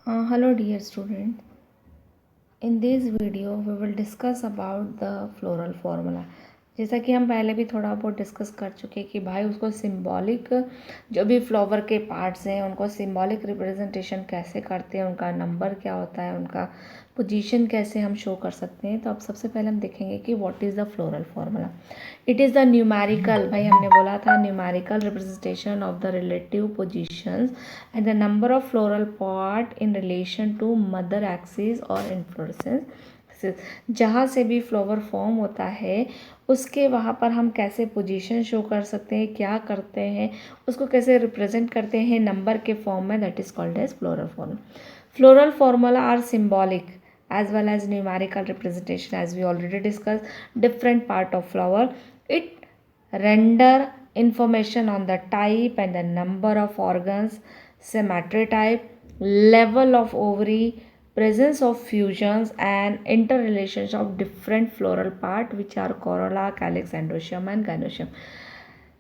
Hello dear student. In this video we will discuss about the floral formula. जैसा कि हम पहले भी थोड़ा बहुत डिस्कस कर चुके कि भाई उसको सिंबॉलिक जो भी फ्लावर के पार्ट्स हैं उनको सिंबॉलिक रिप्रेजेंटेशन कैसे करते हैं, उनका नंबर क्या होता है, उनका पोजीशन कैसे हम शो कर सकते हैं। तो अब सबसे पहले हम देखेंगे कि what is the floral formula. It is the numerical, भाई हमने बोला था numerical representation of the relative positions and the number of floral part in relation to mother axis और इन्फ्लोरेसेंस। जहाँ से भी फ्लावर फॉर्म होता है उसके वहाँ पर हम कैसे पोजीशन शो कर सकते हैं, क्या करते हैं, उसको कैसे रिप्रेजेंट करते हैं नंबर के फॉर्म में, that is called as floral formula. Floral formula are symbolic as well as numerical representation, as we already discussed. Different part of flower, it render information on the type and the number of organs, symmetry type, level of ovary, presence of fusions and interrelations of different floral part which are corolla, calyx, endoecium and gynoecium.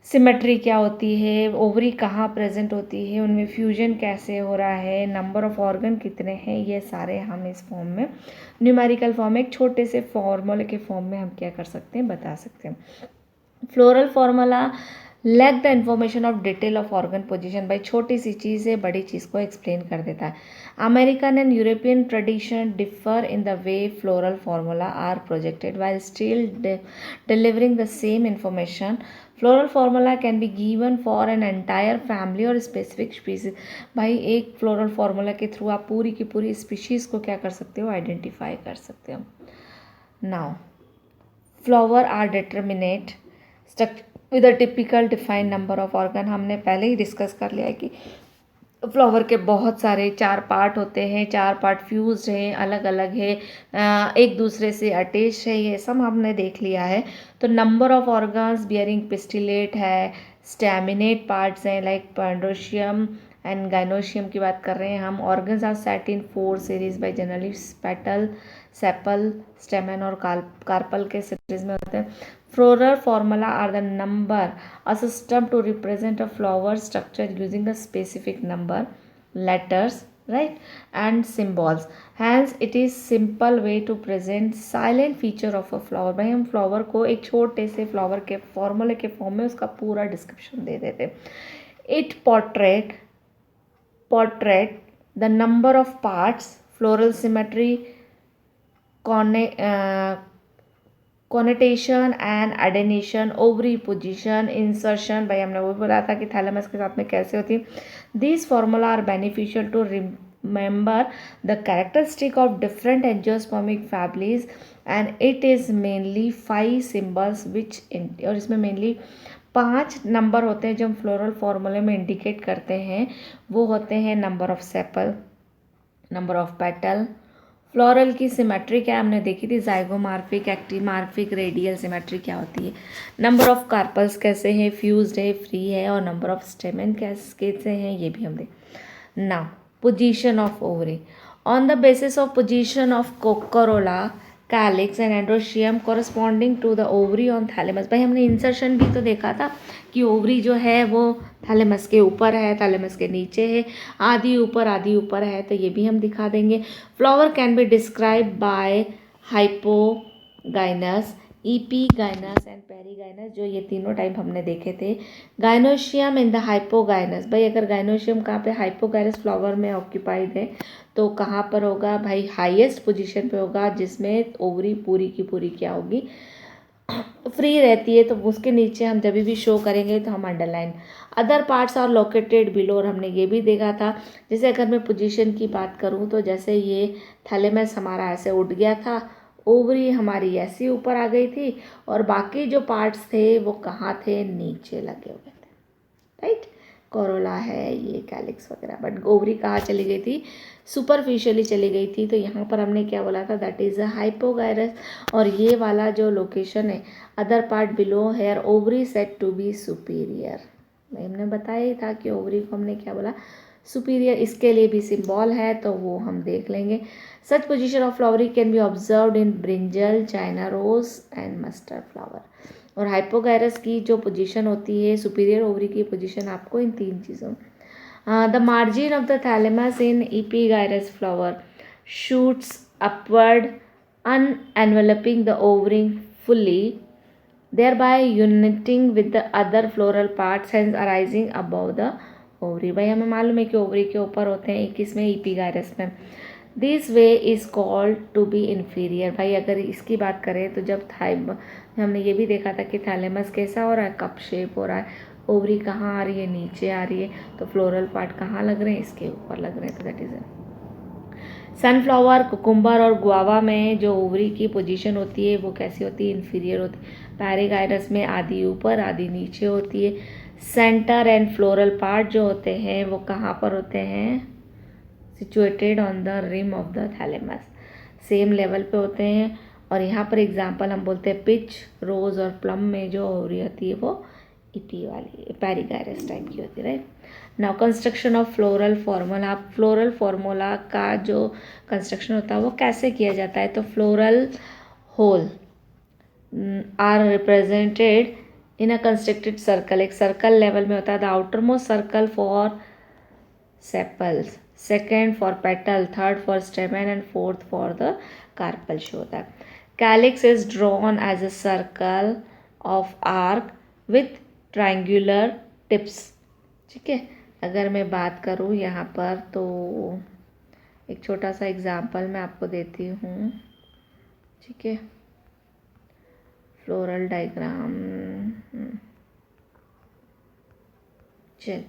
Symmetry क्या होती है, ovary कहाँ present होती है, उनमें fusion कैसे हो रहा है, नंबर ऑफ ऑर्गन कितने हैं, ये सारे हम इस फॉर्म में न्यूमेरिकल फॉर्म में एक छोटे से फॉर्मूले के फॉर्म में हम क्या कर सकते हैं, बता सकते हैं. Floral formula lack the information of detail of organ position. भाई छोटी सी चीज़ है बड़ी चीज़ को एक्सप्लेन कर देता है. American and European tradition differ in the way floral formula are projected while still delivering the same information. Floral formula can be given for an entire family और specific species. भाई एक फ्लोरल फार्मूला के through आप पूरी की पूरी species को क्या कर सकते हो, आइडेंटिफाई कर सकते हो. Now flower are determinate with a typical defined number of organ. हमने पहले ही डिस्कस कर लिया है कि फ्लावर के बहुत सारे 4 पार्ट होते हैं, 4 पार्ट फ्यूज्ड हैं, अलग अलग है, एक दूसरे से अटैच है, ये सब हमने देख लिया है. तो number of organs bearing pistillate है, स्टैमिनेट पार्ट्स हैं लाइक पेंडोशियम एंड गाइनोशियम की बात कर रहे हैं हम. Organs are set in 4 series by generally petal, sepal, stamen और कार्पल के सीरीज में होते हैं. Floral formula are the number, a system to represent a flower structure using a specific number, letters, right, and symbols. Hence, it is simple way to present silent feature of a flower. भाई हम flower को एक छोटे से flower के फॉर्मूले के form में उसका पूरा डिस्क्रिप्शन दे देते. It portrait the number of parts, floral symmetry, connation and adnation, ovary position, insertion. भाई हमने वो भी बोला था कि थैलेमस के साथ में कैसे होती है. This formula are beneficial to remember the characteristic of different angiospermic families and it is mainly 5 symbols which, और इसमें मेनली 5 नंबर होते हैं जो हम फ्लोरल फार्मूले में इंडिकेट करते हैं. वो होते हैं number of sepal, number of petal. Floral की सिमेट्री क्या हमने देखी थी, जाइगोमार्फिक, एक्टिमार्फिक, रेडियल सिमेट्री क्या होती है. नंबर ऑफ कार्पल्स कैसे हैं, फ्यूज्ड है, फ्री है, और नंबर ऑफ स्टेमन कैसे हैं ये भी हम देख. Now position of ovary. On the basis of position of corolla, calyx and androecium corresponding to the ovary on thalamus. भाई हमने इंसर्शन भी तो देखा था कि ओवरी जो है वो थैलेमस के ऊपर है, थैलेमस के नीचे है, आधी ऊपर है, तो ये भी हम दिखा देंगे. Flower can be describe by hypogynous, epigynous and perigynous, जो ये तीनों टाइप हमने देखे थे. Gynoecium in the hypogynous. भाई अगर गाइनोशियम कहाँ पे, हाइपोगाइनस फ्लावर में ऑक्यूपाइड है तो कहाँ पर होगा भाई, हाईएस्ट पोजीशन पे होगा, जिसमें ओवरी पूरी की पूरी क्या होगी, फ्री रहती है. तो उसके नीचे हम जब भी शो करेंगे तो हम underline. Other parts are located below, और हमने ये भी देखा था. जैसे अगर मैं पोजीशन की बात करूँ तो जैसे ये थैलेमस हमारा ऐसे उठ गया था, ओवरी हमारी ऐसी ऊपर आ गई थी, और बाकी जो पार्ट्स थे वो कहाँ थे, नीचे लगे हुए थे, राइट. कोरोला है, ये कैलिक्स वगैरह, बट ओवरी कहाँ चली गई थी, सुपरफिशियली चली गई थी. तो यहाँ पर हमने क्या बोला था, दैट इज़ अ हाइपोगायरस. और ये वाला जो लोकेशन है, other part below here ovary said to be superior. हमने बताया ही था कि ओवरी को हमने क्या बोला, सुपीरियर. इसके लिए भी सिंबल है तो वो हम देख लेंगे. Such position of flowery can be observed in brinjal, China rose and mustard flower. और हाइपोगायरस की जो पोजीशन होती है, सुपीरियर ओवरी की पोजीशन आपको इन 3 चीज़ों The margin of the thalamus in epigyrus flower shoots upward, unenveloping the ovary fully, thereby uniting with the other floral parts, hence arising above the ovary. भाई हमें मालूम है कि ओवरी के ऊपर होते हैं, किसमें, ईपीगायरस में. This way is called to be inferior. भाई अगर इसकी बात करें तो जब हमने ये भी देखा था कि थैलेमस कैसा हो रहा है, कप शेप हो रहा है, ओवरी कहाँ आ रही है, नीचे आ रही है, तो फ्लोरल पार्ट कहाँ लग रहे हैं, इसके ऊपर लग रहे हैं. तो दैट इज सनफ्लावर, कुकुम्बर और गुआवा में जो ओवरी की पोजीशन होती है वो कैसी होती है, इन्फीरियर होती है. पैरागायरस में आधी ऊपर आधी नीचे होती है. सेंटर एंड फ्लोरल पार्ट जो होते हैं वो कहाँ पर होते हैं, situated on the rim of the thalamus, same level पे होते हैं. और यहाँ पर एग्जांपल हम बोलते हैं पिच, रोज और प्लम में जो ओवरी होती है वो ईपी वाली पैरागायरस टाइप की होती है, right. Now construction of floral formula. Floral formula का जो कंस्ट्रक्शन होता है वो कैसे किया जाता है, तो floral whorl are represented in a constructed circle. एक सर्कल लेवल में होता है. The outermost circle for sepals, second for petal, third for stamen and fourth for the carpel show होता है. Calyx is drawn as a circle of arc with triangular tips. ठीक है, अगर मैं बात करूँ यहाँ पर तो एक छोटा सा एग्जाम्पल मैं आपको देती हूँ. ठीक है, फ्लोरल डायग्राम. चल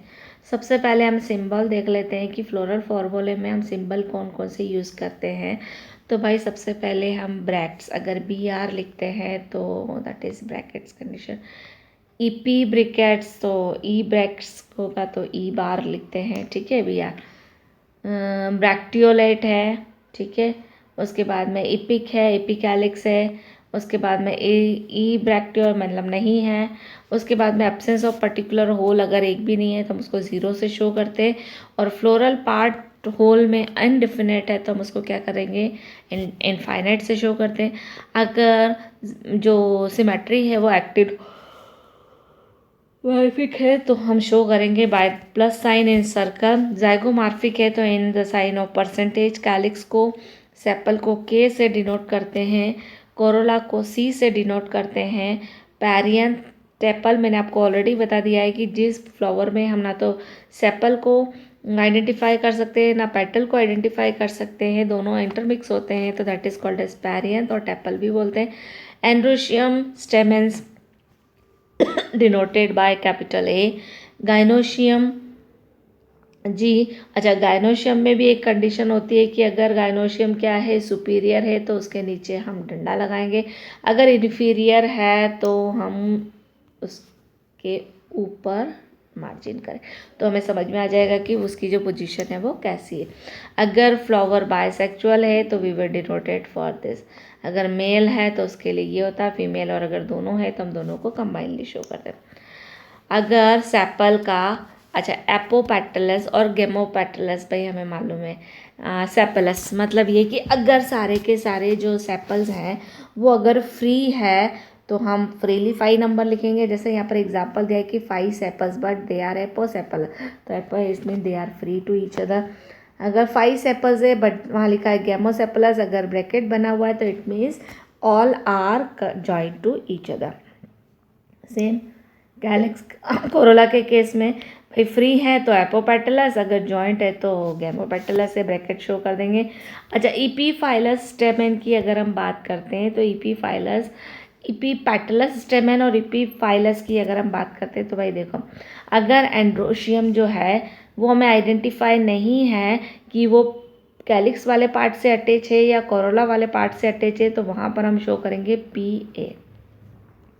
सबसे पहले हम सिंबल देख लेते हैं कि फ्लोरल फॉर्मूले में हम सिंबल कौन कौन से यूज़ करते हैं. तो भाई सबसे पहले हम ब्रैकेट्स, अगर बी आर लिखते हैं तो that is brackets condition. E P brackets, तो ई ब्रैकेट्स होगा तो ई बार लिखते हैं. ठीक है, बी आर. ब्रैक्टियोलेट है. ठीक है, उसके बाद में इपिक है, इपिकैलिक्स है. उसके बाद में ई ब्रैक्टियोल मतलब नहीं है. उसके बाद में एब्सेंस ऑफ पर्टिकुलर होल, अगर एक भी नहीं है तो हम उसको ज़ीरो से शो करते हैं. और फ्लोरल पार्ट होल में अनडिफिनेट है तो हम उसको क्या करेंगे, इनफाइनाइट से शो करते हैं. अगर जो सिमेट्री है वो एक्टिव मार्फिक है तो हम शो करेंगे by plus sign in circle. Zygomorphic है तो in the sign of percentage. Calyx को, सेपल को के से डिनोट करते हैं. कोरोला को सी से डिनोट करते हैं. पैरियन, टेपल मैंने आपको ऑलरेडी बता दिया है कि जिस फ्लावर में हम ना तो सेपल को आइडेंटिफाई कर सकते हैं ना पेटल को आइडेंटिफाई कर सकते हैं, दोनों इंटरमिक्स होते हैं तो that is called as perianth, और टेपल भी बोलते हैं. Androecium stamens denoted by capital A. Gynoecium G, अच्छा, गाइनोशियम में भी एक कंडीशन होती है कि अगर गाइनोशियम क्या है, सुपीरियर है तो उसके नीचे हम डंडा लगाएंगे. अगर इन्फीरियर है तो हम उसके ऊपर मार्जिन करें तो हमें समझ में आ जाएगा कि उसकी जो पोजीशन है वो कैसी है. अगर फ्लावर बायसेक्चुअल है तो we will denoted for this. अगर मेल है तो उसके लिए ये होता है फीमेल, और अगर दोनों है तो हम दोनों को कंबाइनली शो करते हैं. अगर सेपल का, अच्छा, एपोपेटलस और गेमोपेटलस, भाई हमें मालूम है. सेपलस मतलब ये कि अगर सारे के सारे जो सेपल्स हैं वो अगर फ्री है तो हम फ्रीली 5 नंबर लिखेंगे. जैसे यहाँ पर एग्जांपल दिया है कि 5 sepals but they are aposepal, तो एपो इसमें they are free to each other. अगर 5 सेपल्स है बट वहाँ लिखा है गेमोसेपलस, अगर ब्रैकेट बना हुआ है तो it means all are joint to each other. Same calyx corolla के केस में भाई फ्री है तो एपोपेटलस, अगर जॉइंट है तो गेमोपेटलस से ब्रैकेट शो कर देंगे. अच्छा, ईपीफाइलस स्टेमेन की अगर हम बात करते हैं तो ईपीफाइलस, ईपीपेटलस स्टेमेन और ईपीफाइलस की अगर हम बात करते हैं तो भाई देखो, अगर एंड्रोशियम जो है वो हमें आइडेंटिफाई नहीं है कि वो कैलिक्स वाले पार्ट से अटैच है या कोरोला वाले पार्ट से अटैच है तो वहाँ पर हम शो करेंगे पी ए,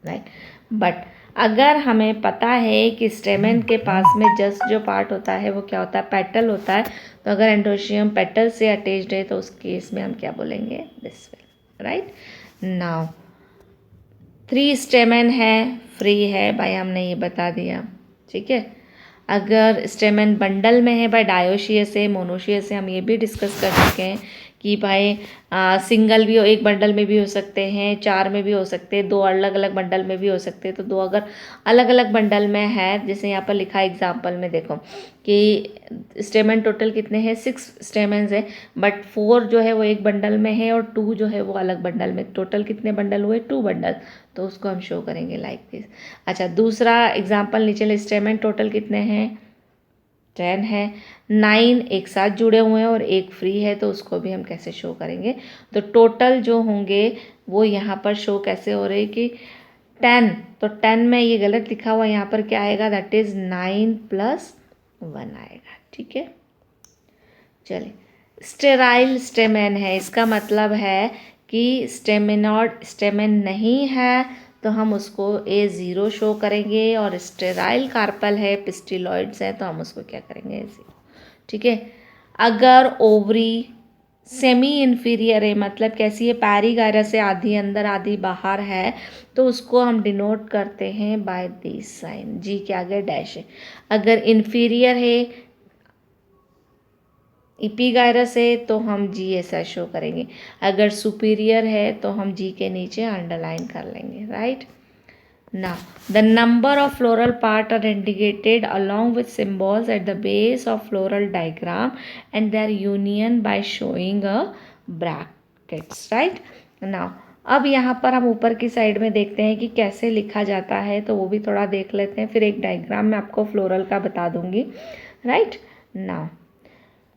राइट. बट अगर हमें पता है कि स्टेमेन के पास में जस्ट जो पार्ट होता है वो क्या होता है, पेटल होता है, तो अगर एंड्रोशियम पेटल से अटैच्ड है तो उस केस में हम क्या बोलेंगे, this way, right. Now 3 stamen है, फ्री है, भाई हमने ये बता दिया. ठीक है, अगर स्टेमेन बंडल में है, भाई डायोशियस है, मोनोशियस है, हम ये भी डिस्कस कर चुके हैं कि भाई सिंगल भी हो, एक बंडल में भी हो सकते हैं, 4 में भी हो सकते हैं, 2 अलग अलग बंडल में भी हो सकते हैं। तो 2 अगर अलग अलग बंडल में है, जैसे यहाँ पर लिखा है एग्जाम्पल में देखो कि स्टेमन टोटल कितने हैं, 6 स्टेमन्स है, बट 4 जो है वो एक बंडल में है और 2 जो है वो अलग बंडल में। टोटल कितने बंडल हुए, 2 बंडल। तो उसको हम शो करेंगे लाइक दिस। अच्छा, दूसरा एग्जाम्पल नीचे स्टेमन टोटल कितने हैं, 10 है, 9 एक साथ जुड़े हुए हैं और एक फ्री है, तो उसको भी हम कैसे शो करेंगे। तो टोटल जो होंगे वो यहाँ पर शो कैसे हो रहे कि 10, तो 10 में ये गलत लिखा हुआ, यहाँ पर क्या आएगा, दैट इज 9 + 1 आएगा। ठीक है, चलिए। स्टेराइल स्टेमेन है, इसका मतलब है कि स्टेमिनॉड स्टेमेन नहीं है, तो हम उसको A0 शो करेंगे, और स्टेराइल कार्पल है, पिस्टिलॉइड्स है, तो हम उसको क्या करेंगे, A0। ठीक है। अगर ओवरी सेमी इन्फीरियर है, मतलब कैसी है, पैरीगायरस से आधी अंदर आधी बाहर है, तो उसको हम डिनोट करते हैं बाय दिस साइन, जी के आगे डैश है। अगर इन्फीरियर है, इपीगायरस है, तो हम जी ऐसा शो करेंगे। अगर सुपीरियर है तो हम जी के नीचे अंडरलाइन कर लेंगे, right. Now, the number of floral part are indicated along with symbols at the base of floral diagram and their union by showing a brackets, right? Now, अब यहाँ पर हम ऊपर की साइड में देखते हैं कि कैसे लिखा जाता है, तो वो भी थोड़ा देख लेते हैं, फिर एक डायग्राम में आपको फ्लोरल का बता दूंगी, राइट। नाउ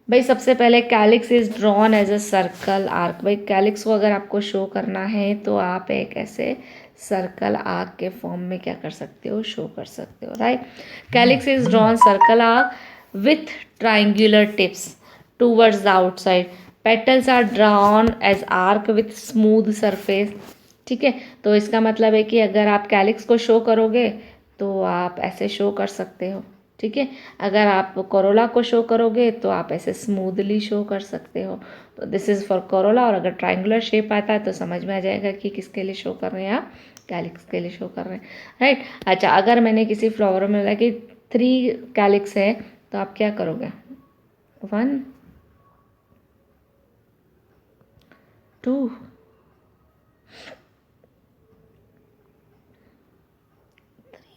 भाई सबसे पहले calyx is drawn as a circle arc. भाई कैलिक्स को अगर आपको शो करना है तो आप एक ऐसे सर्कल आर्क के फॉर्म में क्या कर सकते हो, शो कर सकते हो, right. Calyx is drawn circle arc with triangular tips towards the outside. Petals are drawn as arc with smooth surface. ठीक है, तो इसका मतलब है कि अगर आप कैलिक्स को शो करोगे तो आप ऐसे शो कर सकते हो। ठीक है, अगर आप कोरोला को शो करोगे तो आप ऐसे स्मूथली शो कर सकते हो। तो दिस इज़ फॉर कोरोला, और अगर ट्रायंगुलर शेप आता है तो समझ में आ जाएगा कि किसके लिए शो कर रहे हैं आप, कैलिक्स के लिए शो कर रहे हैं, राइट। अच्छा, अगर मैंने किसी फ्लावर में लगा कि 3 कैलिक्स है, तो आप क्या करोगे, 1 2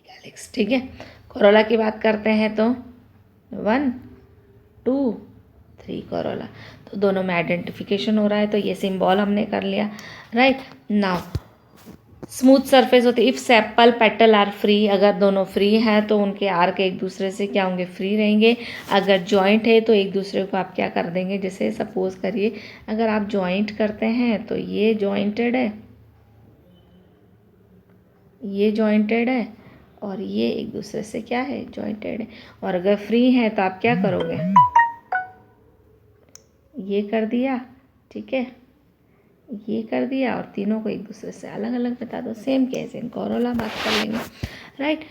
कैलिक्स। ठीक है, कोरोला की बात करते हैं तो 1 2 3 कोरोला, तो दोनों में आइडेंटिफिकेशन हो रहा है, तो ये सिंबल हमने कर लिया, राइट। नाउ स्मूथ सरफेस होती है if sepal petal are free, अगर दोनों फ्री हैं तो उनके आर्क एक दूसरे से क्या होंगे, फ्री रहेंगे। अगर जॉइंट है तो एक दूसरे को आप क्या कर देंगे, जैसे सपोज करिए अगर आप जॉइंट करते हैं तो ये जॉइंटेड है, ये जॉइंटेड है, और ये एक दूसरे से क्या है, जॉइंटेड है। और अगर फ्री है तो आप क्या करोगे, ये कर दिया, ठीक है, ये कर दिया, और तीनों को एक दूसरे से अलग अलग बता दो। सेम केस इन कोरोला बात कर लेंगे, right.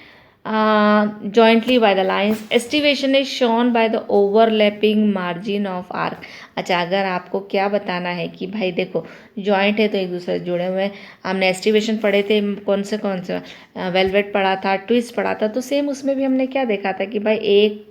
Jointly by the lines, aestivation is shown by the overlapping margin of arc. अच्छा, अगर आपको क्या बताना है कि भाई देखो जॉइंट है तो एक दूसरे से जुड़े हुए हैं, हमने एस्टिवेशन पढ़े थे, कौन से वेलवेट पढ़ा था, ट्विस्ट पढ़ा था, तो सेम उसमें भी हमने क्या देखा था कि भाई एक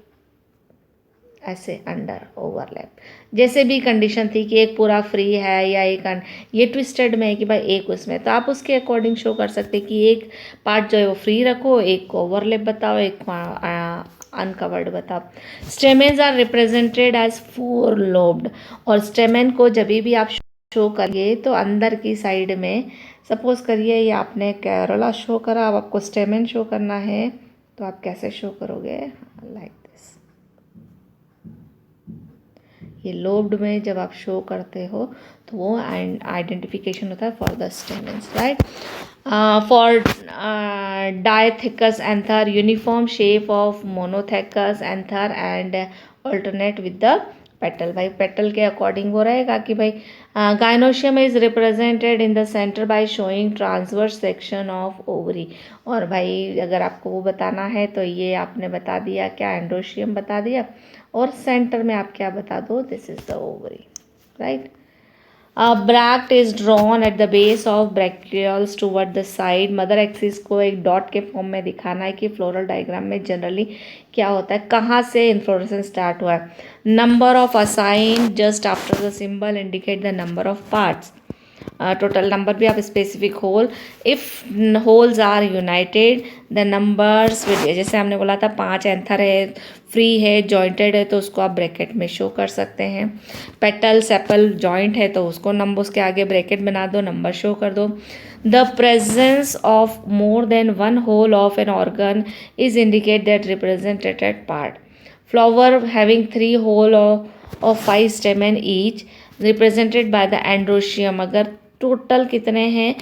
ऐसे अंडर ओवरलैप, जैसे भी कंडीशन थी कि एक पूरा फ्री है या एक ये ट्विस्टेड में है कि भाई एक उसमें, तो आप उसके अकॉर्डिंग शो कर सकते हैं कि एक पार्ट जो है वो फ्री रखो, एक को ओवरलैप बताओ, एक अनकवर्ड बताओ। स्टेमेन्स आर रिप्रेजेंटेड एज 4 लोब्ड, और स्टेमेन को जब भी आप शो करिए तो अंदर की साइड में, सपोज करिए ये आपने कैरोला शो करा, अब आपको स्टेमेन शो करना है, तो आप कैसे शो करोगे, लाइक ये लोब्ड में जब आप शो करते हो तो वो आइडेंटिफिकेशन होता है for the stamens, right. For dithecous anther, uniform shape of monothecous anther and alternate with the petal. भाई पेटल के अकॉर्डिंग वो रहेगा कि भाई gynoecium is represented in the centre by showing transverse section of ovary. और भाई अगर आपको वो बताना है तो ये आपने बता दिया, क्या एंड्रोशियम बता दिया, और सेंटर में आप क्या बता दो, this is the ovary, right. Bract is drawn at the base of bracteoles toward the side. Mother axis को एक डॉट के फॉर्म में दिखाना है कि फ्लोरल डायग्राम में जनरली क्या होता है, कहाँ से इन्फ्लोरेसेंस स्टार्ट हुआ है। Number of assign just after the symbol indicate the number of parts. Total number भी आप specific whorl, if whorls are united the numbers with, जैसे हमने बोला था 5 एंथर है, फ्री है, जॉइंटेड है तो उसको आप ब्रैकेट में शो कर सकते हैं। पेटल सेपल जॉइंट है तो उसको नंबर उसके आगे ब्रैकेट बना दो, नंबर शो कर दो। The presence of more than one whorl of an organ is indicate that represented part. Flower having 3 whorl of 5 stamen each represented by the androecium. अगर टोटल कितने हैं,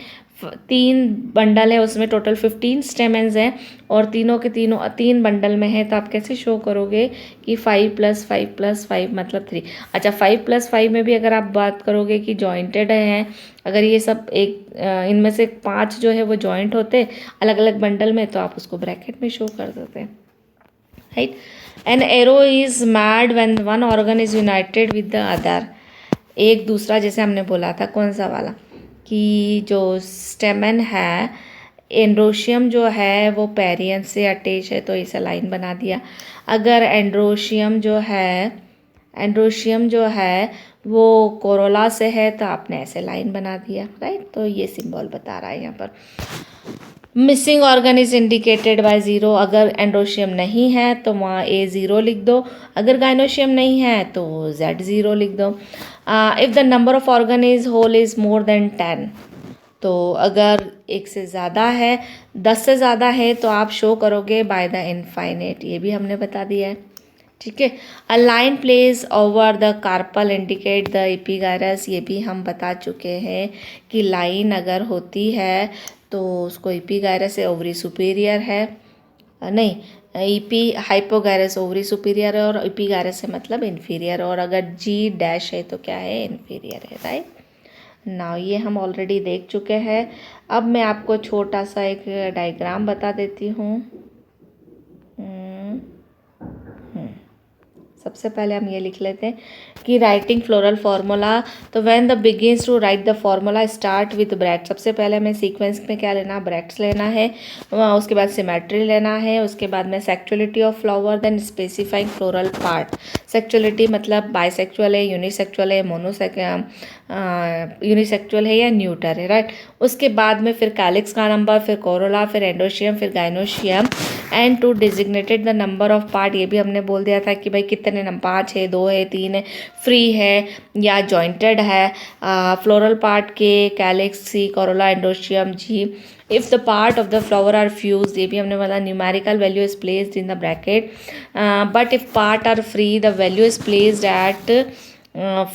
3 बंडल है, उसमें टोटल 15 स्टेमेंस हैं और तीनों के तीनों 3 बंडल में है, तो आप कैसे शो करोगे कि 5 + 5 + 5 मतलब 3। अच्छा, 5 + 5 में भी अगर आप बात करोगे कि जॉइंटेड हैं, अगर ये सब एक इनमें से 5 जो है वो जॉइंट होते अलग अलग बंडल में, तो आप उसको ब्रैकेट में शो कर देते हैं, right. An arrow is mad when one organ is United with the other. एक दूसरा, जैसे हमने बोला था कौन सा वाला, कि जो स्टेमन है, एंड्रोशियम जो है वो पेरियन से अटैच है तो इसे लाइन बना दिया। अगर एंड्रोशियम जो है वो कोरोला से है तो आपने ऐसे लाइन बना दिया, राइट। तो ये सिंबल बता रहा है यहाँ पर। Missing organ is indicated by 0। अगर एंड्रोशियम नहीं है तो वहाँ A0 लिख दो, अगर गाइनोशियम नहीं है तो Z0 लिख दो। If the number of organ is whorl is more than 10, तो अगर एक से ज़्यादा है, 10 से ज़्यादा है तो आप शो करोगे बाय द इनफाइनाइट, ये भी हमने बता दिया है, ठीक है। A line place over the carpel indicate the epigynous, ये भी हम बता चुके हैं कि लाइन अगर होती है तो उसको एपिगायरस है, ओवरी सुपीरियर है, नहीं, ईपी हाइपोगायरस ओवरी सुपीरियर है और एपिगायरस है मतलब इन्फीरियर, और अगर जी डैश है तो क्या है, इन्फीरियर है, राइट। नाउ ये हम ऑलरेडी देख चुके हैं। अब मैं आपको छोटा सा एक डायग्राम बता देती हूँ। सबसे पहले हम ये लिख लेते हैं कि राइटिंग फ्लोरल फार्मूला, तो when the begins to write the formula start with bracket. सबसे पहले हमें सीक्वेंस में क्या लेना, ब्रैकेट्स लेना है, उसके बाद सिमेट्री लेना है, उसके बाद में sexuality of flower, then specifying floral part. Sexuality मतलब बाइसेक्चुअल है, यूनिसेक्चुअल है, यूनिसेक्चुअल है या न्यूटर है, राइट। उसके बाद में फिर कैलिक्स का नंबर, फिर कोरोला, फिर एंडोशियम, फिर gynoecium, and to designated the number of part. ये भी हमने बोल दिया था कि भाई कितने नंबर, 5 है, 2 है, 3 है, फ्री है या जॉइंटेड है। फ्लोरल पार्ट के calyx C, corolla, androecium G. If the part of the flower are fuse, ये भी हमने बोला numerical value is placed in the bracket, but if part are free the value is placed at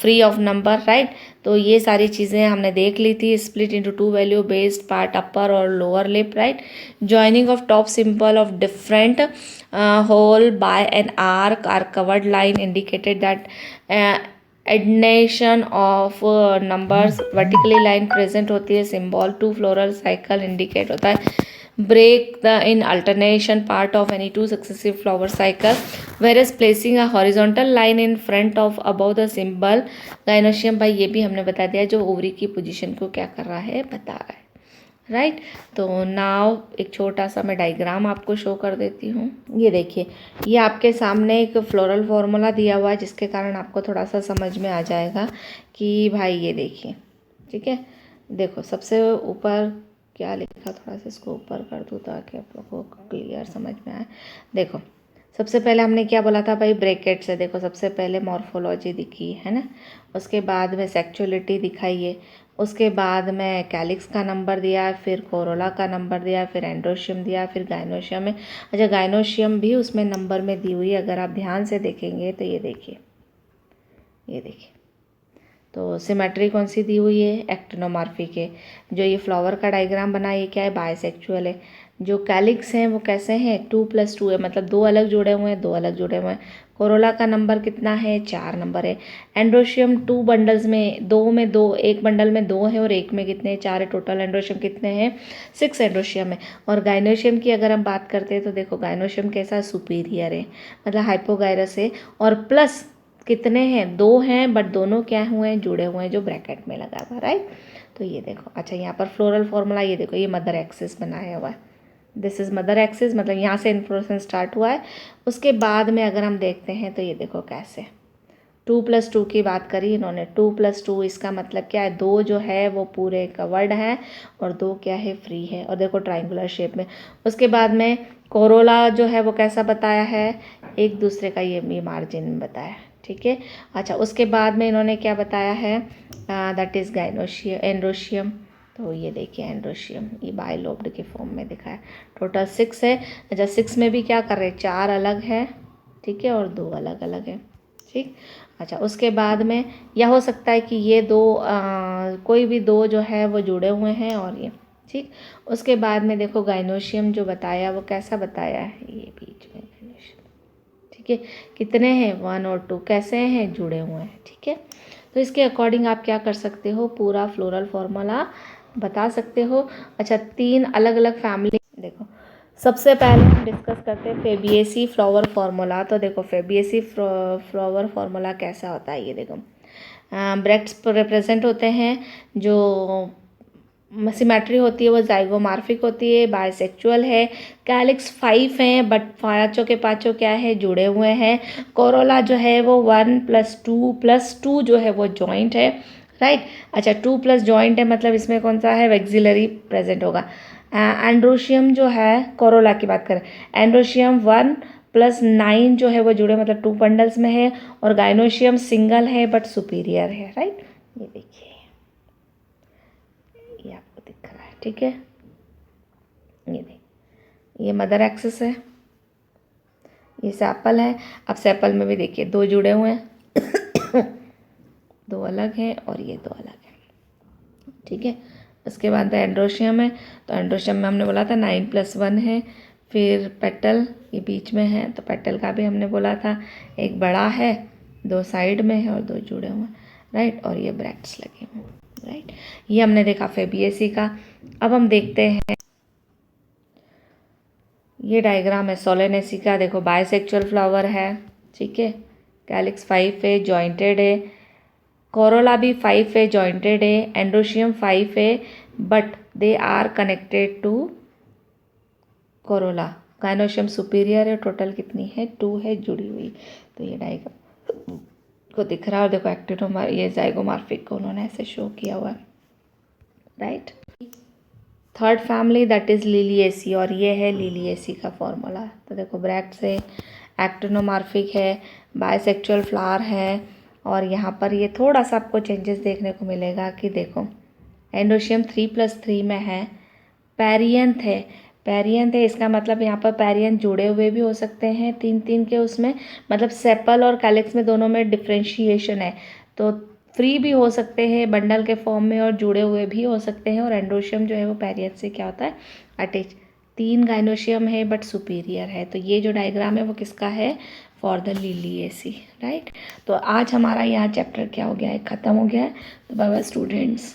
free of number, right. तो ये सारी चीज़ें हमने देख ली थी। Split into 2 value based part, upper और lower lip, right. Joining of top symbol of different whole by an are covered line indicated that adnation of numbers, vertically line present होती है, सिंबल 2 फ्लोरल साइकिल इंडिकेट होता है। break the in alternation part of any 2 successive flower cycle, whereas placing a horizontal line in front of above the symbol gynoecium, भाई ये भी हमने बता दिया जो ओवरी की पोजीशन को क्या कर रहा है, बता रहा है, राइट। तो नाउ एक छोटा सा मैं डायग्राम आपको शो कर देती हूँ। ये देखिए, ये आपके सामने एक फ्लोरल फार्मूला दिया हुआ है जिसके कारण आपको थोड़ा सा समझ में आ जाएगा कि भाई ये देखिए, ठीक है। देखो सबसे ऊपर क्या लिखा, थोड़ा सा इसको ऊपर कर दूँ ताकि आप लोगों को क्लियर समझ में आए। देखो सबसे पहले हमने क्या बोला था भाई, ब्रैकेट से। देखो सबसे पहले मॉर्फोलॉजी दिखी है ना, उसके बाद में सेक्चुअलिटी दिखाई है, उसके बाद में कैलिक्स का नंबर दिया, फिर कोरोला का नंबर दिया, फिर एंड्रोशियम दिया, फिर गाइनोशियम है। अच्छा, गाइनोशियम भी उसमें नंबर में दी हुई है, अगर आप ध्यान से देखेंगे तो ये देखिए, ये देखिए। तो सिमेट्री कौन सी दी हुई है, एक्टिनोमॉर्फिक है। जो ये फ्लावर का डायग्राम बना ये क्या है, बाइसेक्चुअल है। जो कैलिक्स हैं वो कैसे हैं, 2 + 2 है, मतलब 2 अलग जुड़े हुए हैं, 2 अलग जुड़े हुए हैं। कोरोला का नंबर कितना है, 4 नंबर है। एंड्रोशियम 2 बंडल्स में, 2 में 2, एक बंडल में 2 है और एक में कितने, 4 है। टोटल एंड्रोशियम कितने हैं, 6 एंड्रोशियम है। और गाइनोशियम की अगर हम बात करते हैं तो देखो गाइनोशियम कैसा, सुपीरियर है, मतलब हाइपोगायरस है, और प्लस कितने हैं, 2 हैं, बट दोनों क्या हुए हैं, जुड़े हुए हैं, जो ब्रैकेट में लगा हुआ, राइट। तो ये देखो, अच्छा यहाँ पर फ्लोरल फॉर्मूला, ये देखो, ये मदर एक्सिस बनाया हुआ है, दिस इज़ मदर एक्सिस, मतलब यहाँ से इन्फ्लोरेसेंस स्टार्ट हुआ है। उसके बाद में अगर हम देखते हैं तो ये देखो कैसे 2+2 की बात करी इन्होंने, 2+2 इसका मतलब क्या है, 2 जो है वो पूरे कवर्ड है और 2 क्या है, फ्री है, और देखो ट्राइंगुलर शेप में। उसके बाद में कोरोला जो है वो कैसा बताया है, एक दूसरे का ये मार्जिन में बताया है, ठीक है। अच्छा, उसके बाद में इन्होंने क्या बताया है, दैट इज़ गाइनोशियम, एंड्रोशियम। तो ये देखिए एंड्रोशियम, ये बाइलोब्ड के फॉर्म में दिखा है। टोटल 6 है। अच्छा, 6 में भी क्या कर रहे हैं, 4 अलग है, ठीक है, और 2 अलग अलग है, ठीक। अच्छा, उसके बाद में यह हो सकता है कि ये 2 कोई भी 2 जो है वो जुड़े हुए हैं, और ये, ठीक। उसके बाद में देखो गाइनोशियम जो बताया वो कैसा बताया है, ये बीच में गाइनोशियम, ठीक है। कितने हैं, 1 और 2, कैसे हैं, जुड़े हुए हैं, ठीक है। तो इसके अकॉर्डिंग आप क्या कर सकते हो, पूरा फ्लोरल फॉर्मूला बता सकते हो। अच्छा, 3 अलग अलग फैमिली, देखो सबसे पहले हम डिस्कस करते हैं फेबियेसी फ्लावर फार्मूला। तो देखो फेबियेसी फ्लावर फार्मूला कैसा होता है, ये देखो ब्रैक्ट्स रिप्रेजेंट होते हैं, जो सिमेट्री होती है वो जाइगोमार्फिक होती है, बाइसेक्चुअल है, कैलिक्स 5 हैं, बट पाँचों के पाँचों क्या है, जुड़े हुए हैं। कोरोला जो है वो 1+2+2 जो है वो जॉइंट है, राइट। अच्छा, 2+ जॉइंट है, मतलब इसमें कौन सा है, वेक्सिलरी प्रेजेंट होगा। एंड्रोशियम जो है, कोरोला की बात करें, एंड्रोशियम 1+9 जो है वो जुड़े, मतलब 2 बंडल्स में है, और गाइनोशियम सिंगल है बट सुपीरियर है, राइट। ये देखिए, ये आपको दिख रहा है, ठीक है। ये देखिए, ये मदर एक्सिस है, ये सेपल है। अब सेपल में भी देखिए 2 जुड़े हुए हैं 2 अलग हैं, और ये 2 अलग हैं, ठीक है। उसके बाद एंड्रोशियम है, तो एंड्रोशियम में हमने बोला था 9+1 है। फिर पेटल ये बीच में है, तो पेटल का भी हमने बोला था एक बड़ा है, 2 साइड में है और 2 जुड़े हुए हैं, राइट। और ये ब्रैक्ट्स लगे हुए हैं, राइट। ये हमने देखा फेबियेसी का। अब हम देखते हैं, ये डायग्राम है सोलेनेसी का, देखो बाइसेक्चुअल फ्लावर है, ठीक है, कैलिक्स 5 है, जॉइंटेड है, कोरोला भी 5 है, जॉइंटेड है, एंड्रोशियम 5 है, but they are connected to corolla. Gynoecium superior है, टोटल कितनी है, 2 है जुड़ी हुई। तो ये डायग्राम को दिख रहा है, और देखो एक्टिनोमार, ये जाइगोमार्फिक को उन्होंने ऐसे शो किया हुआ है, right. Third family that is Liliaceae, और ये है लिलिएसी का फॉर्मूला। तो देखो ब्रैक्ट्स है, एक्टिनोमार्फिक है, बाइसेक्चुअल फ्लावर है, और यहाँ पर ये थोड़ा सा आपको चेंजेस देखने को मिलेगा कि देखो एंड्रोशियम 3+3 में है, पैरियंथ है, पैरियंथ है, इसका मतलब यहाँ पर पैरियंथ जुड़े हुए भी हो सकते हैं 3-3 के उसमें, मतलब सेपल और कैलिक्स में दोनों में डिफ्रेंशिएशन है, तो फ्री भी हो सकते हैं बंडल के फॉर्म में, और जुड़े हुए भी हो सकते हैं। और एंड्रोशियम जो है वो पैरियंथ से क्या होता है, अटैच। 3 गाइनोशियम है बट सुपीरियर है। तो ये जो डायग्राम है वो किसका है, फॉर द लिलिएसी, राइट। तो आज हमारा यहाँ चैप्टर क्या हो गया है, ख़त्म हो गया है। तो बाय बाय स्टूडेंट्स।